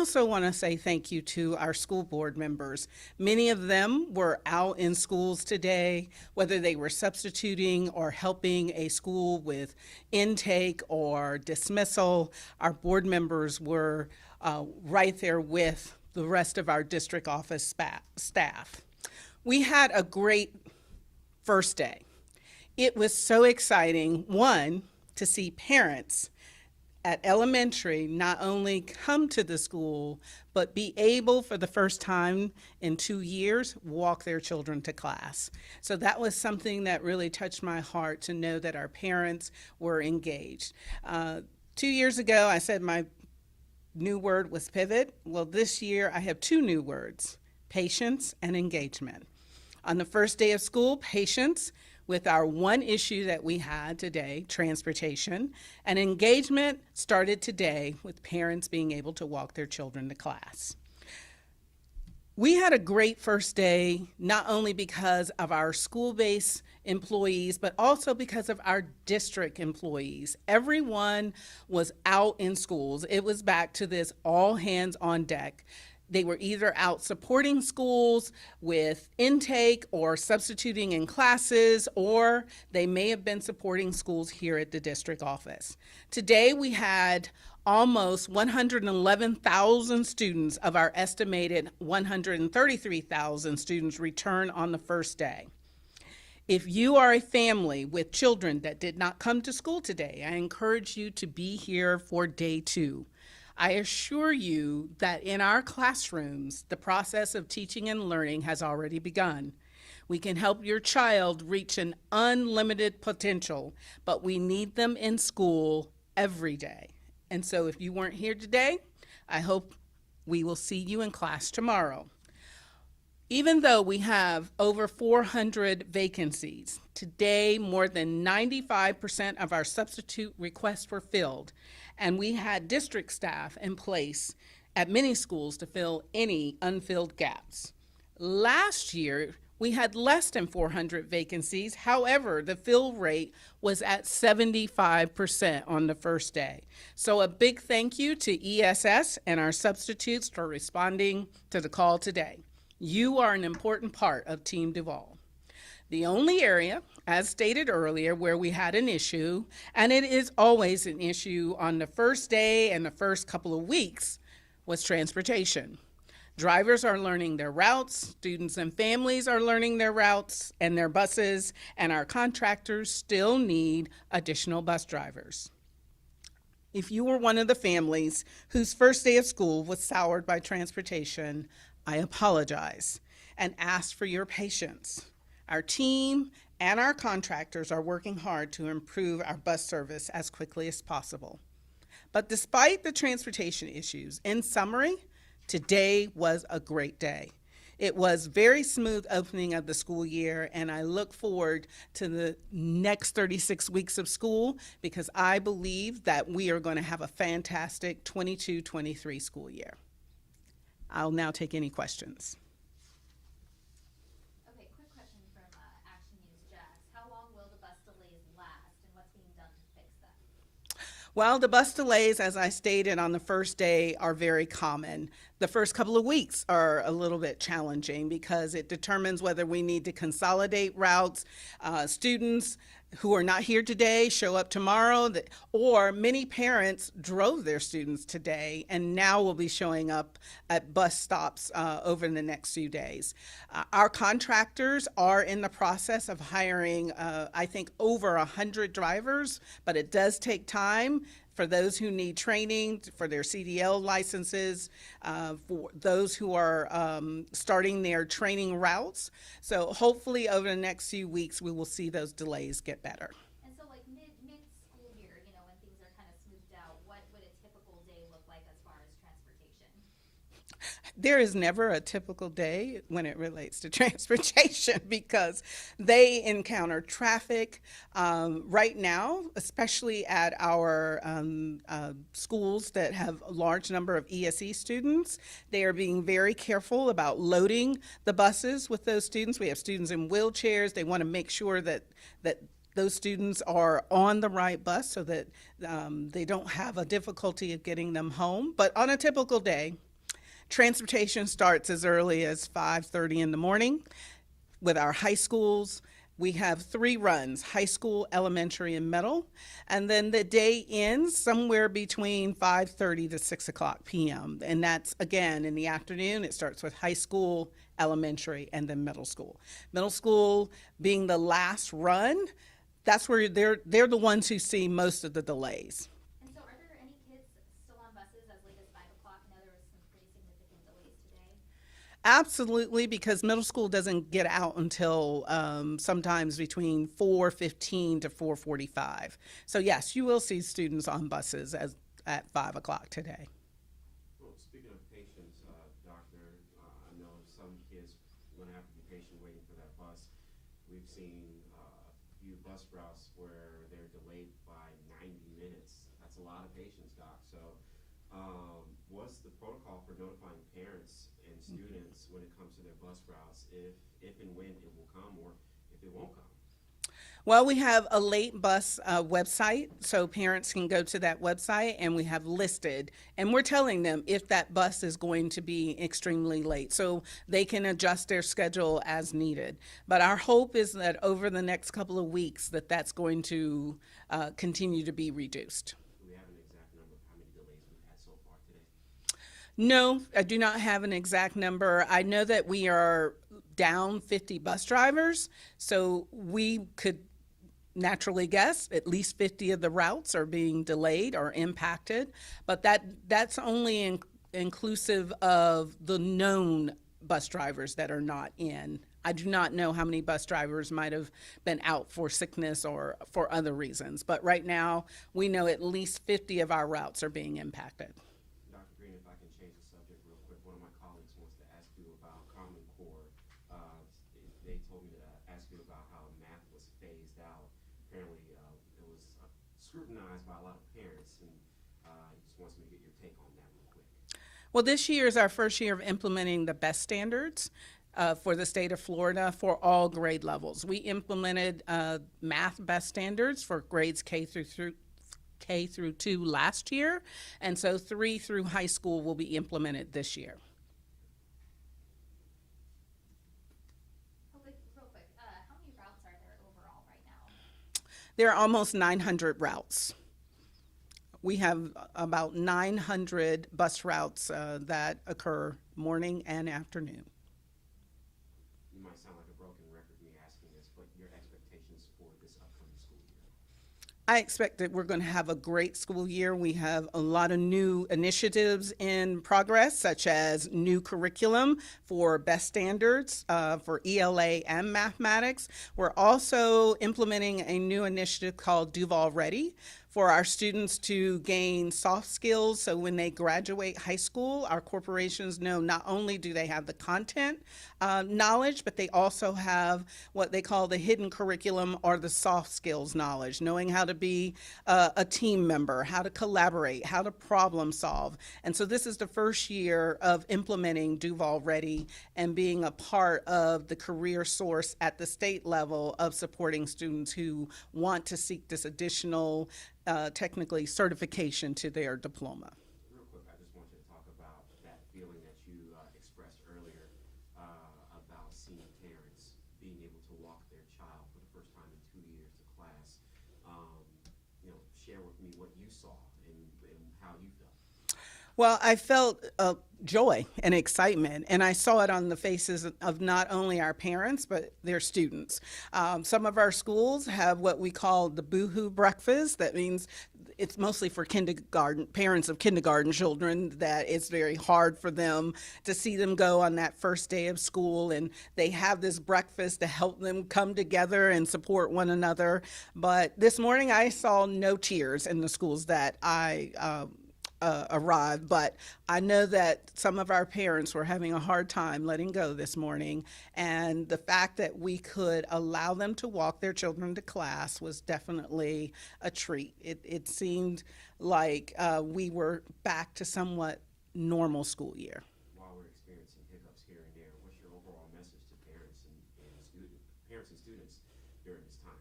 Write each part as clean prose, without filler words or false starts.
also want to say thank you to our school board members. Many of them were out in schools today, whether they were substituting or helping a school with intake or dismissal. Our board members were right there with the rest of our district office staff. We had a great first day. It was so exciting, one, to see parents at elementary not only come to the school, but be able for the first time in 2 years walk their children to class. So that was something that really touched my heart to know that our parents were engaged. 2 years ago, I said my new word was pivot. Well, this year I have two new words, patience and engagement. On the first day of school, patience with our one issue that we had today, transportation, and engagement started today with parents being able to walk their children to class. We had a great first day, not only because of our school-based employees, but also because of our district employees. Everyone was out in schools. It was back to this all hands on deck. They were either out supporting schools with intake or substituting in classes, or they may have been supporting schools here at the district office. Today we had almost 111,000 students of our estimated 133,000 students return on the first day. If you are a family with children that did not come to school today, I encourage you to be here for day 2. I assure you that in our classrooms, the process of teaching and learning has already begun. We can help your child reach an unlimited potential, but we need them in school every day. And so if you weren't here today, I hope we will see you in class tomorrow. Even though we have over 400 vacancies, today more than 95% of our substitute requests were filled, and we had district staff in place at many schools to fill any unfilled gaps. Last year, we had less than 400 vacancies. However, the fill rate was at 75% on the first day. So a big thank you to ESS and our substitutes for responding to the call today. You are an important part of Team Duval. The only area, as stated earlier, where we had an issue, and it is always an issue on the first day and the first couple of weeks, was transportation. Drivers are learning their routes, students and families are learning their routes and their buses, and our contractors still need additional bus drivers. If you were one of the families whose first day of school was soured by transportation, I apologize and ask for your patience. Our team and our contractors are working hard to improve our bus service as quickly as possible. But despite the transportation issues, in summary, today was a great day. It was very smooth opening of the school year, and I look forward to the next 36 weeks of school because I believe that we are going to have a fantastic 22-23 school year. I'll now take any questions. Okay, quick question from Action News Jazz. How long will the bus delays last, and what's being done to fix them? Well, the bus delays, as I stated on the first day, are very common. The first couple of weeks are a little bit challenging because it determines whether we need to consolidate routes. Students who are not here today show up tomorrow, or many parents drove their students today and now will be showing up at bus stops over the next few days. Our contractors are in the process of hiring, I think, over 100 drivers, but it does take time for those who need training, for their CDL licenses, for those who are starting their training routes. So hopefully over the next few weeks, we will see those delays get better. And so like mid-school year, when things are kind of smoothed out, what would a typical day look like as far as transportation? There is never a typical day when it relates to transportation because they encounter traffic right now, especially at our schools that have a large number of ESE students. They are being very careful about loading the buses with those students. We have students in wheelchairs. They want to make sure that those students are on the right bus so that they don't have a difficulty of getting them home. But on a typical day, Transportation starts as early as 5:30 in the morning. With our high schools, we have 3 runs: high school, elementary, and middle. And then the day ends somewhere between 5:30 to 6 o'clock p.m. And that's again in the afternoon. It starts with high school, elementary, and then middle school. Middle school being the last run, that's where they're the ones who see most of the delays. And so are there any kids still on buses as late as 5 o'clock? I know there was some pretty significant delays today. Absolutely, because middle school doesn't get out until sometimes between 4:15 to 4:45. So yes, you will see students on buses at 5 o'clock today. Well, speaking of patience, Doctor, I know some kids are going to have to be patient waiting for that bus. We've seen a few bus routes where they're delayed by 90 minutes. That's a lot of patience, Doc. So, what's the protocol for notifying parents and students when it comes to their bus routes, if and when it will come, or if it won't come? Well, we have a late bus website, so parents can go to that website, and we have listed, and we're telling them if that bus is going to be extremely late, so they can adjust their schedule as needed. But our hope is that over the next couple of weeks, that's going to continue to be reduced. Do we have an exact number of how many delays we've had so far today? No, I do not have an exact number. I know that we are down 50 bus drivers, so we could naturally guess at least 50 of the routes are being delayed or impacted, but that's only inclusive of the known bus drivers that are not in. I do not know how many bus drivers might have been out for sickness or for other reasons, but right now we know at least 50 of our routes are being impacted. Dr. Greene, if I can change the subject real quick, one of my colleagues wants to ask you about Common Core. They told me to ask you about how math was phased out. Apparently, it was scrutinized by a lot of parents, and he just wants me to get your take on that real quick. Well, this year is our first year of implementing the best standards for the state of Florida for all grade levels. We implemented math best standards for grades K through 2 last year, and so 3 through high school will be implemented this year. Real quick, how many routes are there overall right now? There are almost 900 routes. We have about 900 bus routes that occur morning and afternoon. You might sound like a broken record me asking this, but your expectations for this upcoming school year? I expect that we're going to have a great school year. We have a lot of new initiatives in progress, such as new curriculum for best standards for ELA and mathematics. We're also implementing a new initiative called Duval Ready for our students to gain soft skills, so when they graduate high school, our corporations know not only do they have the content knowledge, but they also have what they call the hidden curriculum or the soft skills knowledge, knowing how to be a team member, how to collaborate, how to problem solve. And so this is the first year of implementing Duval Ready and being a part of the career source at the state level of supporting students who want to seek this additional technically certification to their diploma. Real quick, I just want you to talk about that feeling that you expressed earlier about seeing parents being able to walk their child for the first time in 2 years to class. Share with me what you saw and how you felt. Well, I felt joy and excitement, and I saw it on the faces of not only our parents, but their students. Some of our schools have what we call the boohoo breakfast. That means it's mostly for parents of kindergarten children, that it's very hard for them to see them go on that first day of school, and they have this breakfast to help them come together and support one another. But this morning I saw no tears in the schools that I arrived, but I know that some of our parents were having a hard time letting go this morning, and the fact that we could allow them to walk their children to class was definitely a treat. It seemed like we were back to somewhat normal school year. While we're experiencing hiccups here and there, what's your overall message to parents and students during this time?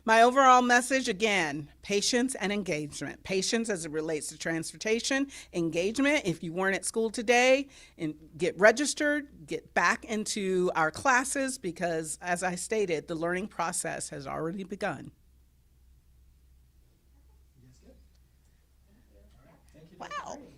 My overall message, again, patience and engagement. Patience as it relates to transportation, engagement. If you weren't at school today, and get registered, get back into our classes because, as I stated, the learning process has already begun. Yes, good. All right, thank you, Dr. Wow. Greene.